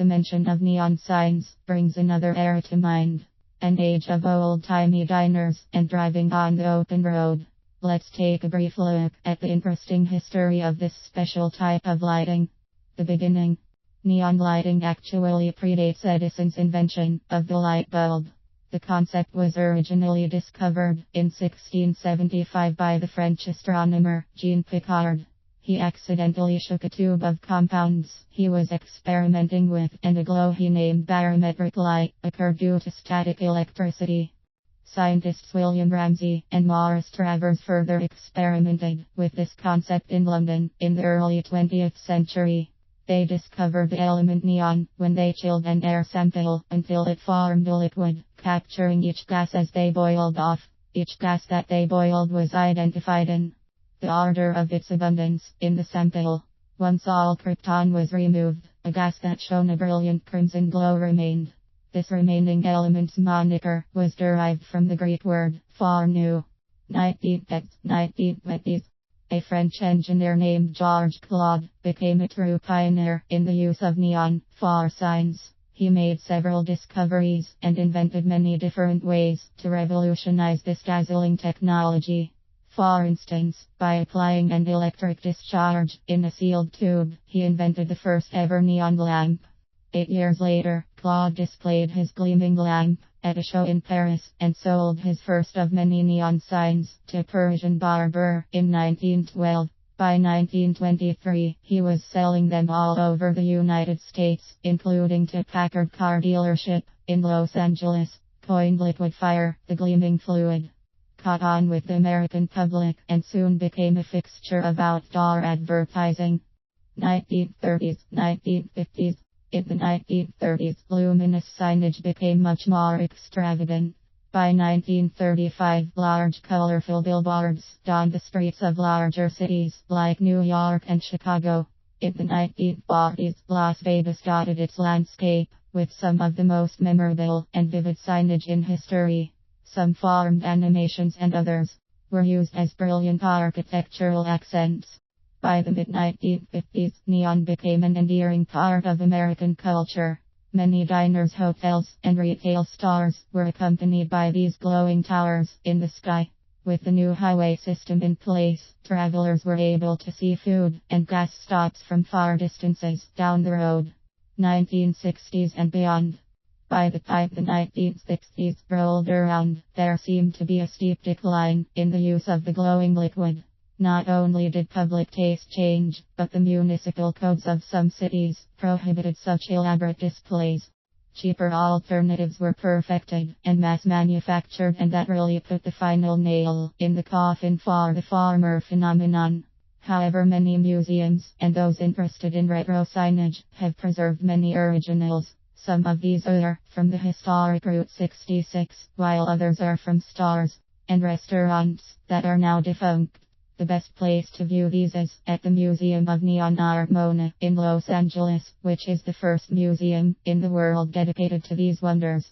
The mention of neon signs brings another era to mind. An age of old-timey diners and driving on the open road. Let's take a brief look at the interesting history of this special type of lighting. The beginning. Neon lighting actually predates Edison's invention of the light bulb. The concept was originally discovered in 1675 by the French astronomer Jean Picard. He accidentally shook a tube of compounds he was experimenting with, and a glow he named barometric light occurred due to static electricity. Scientists William Ramsay and Maurice Travers further experimented with this concept in London in the early 20th century. They discovered the element neon when they chilled an air sample until it formed a liquid, capturing each gas as they boiled off. Each gas that they boiled was identified in the order of its abundance in the sample. Once all krypton was removed, a gas that shone a brilliant crimson glow remained. This remaining element's moniker was derived from the Greek word for new. A French engineer named Georges Claude became a true pioneer in the use of neon for signs. He made several discoveries and invented many different ways to revolutionize this dazzling technology. For instance, by applying an electric discharge in a sealed tube, he invented the first ever neon lamp. 8 years later, Claude displayed his gleaming lamp at a show in Paris and sold his first of many neon signs to a Parisian barber in 1912. By 1923, he was selling them all over the United States, including to Packard car dealership in Los Angeles. Coined liquid fire, the gleaming fluid caught on with the American public and soon became a fixture of outdoor advertising. 1930s, 1950s. In the 1930s, luminous signage became much more extravagant. By 1935, large colorful billboards donned the streets of larger cities like New York and Chicago. In the 1940s, Las Vegas dotted its landscape with some of the most memorable and vivid signage in history. Some formed animations and others were used as brilliant architectural accents. By the mid-1950s, neon became an endearing part of American culture. Many diners, hotels, and retail stores were accompanied by these glowing towers in the sky. With the new highway system in place, travelers were able to see food and gas stops from far distances down the road. 1960s and beyond. By the time the 1960s rolled around, there seemed to be a steep decline in the use of the glowing liquid. Not only did public taste change, but the municipal codes of some cities prohibited such elaborate displays. Cheaper alternatives were perfected and mass manufactured, and that really put the final nail in the coffin for the former phenomenon. However, many museums and those interested in retro signage have preserved many originals. Some of these are from the historic Route 66, while others are from stores and restaurants that are now defunct. The best place to view these is at the Museum of Neon Art Mona in Los Angeles, which is the first museum in the world dedicated to these wonders.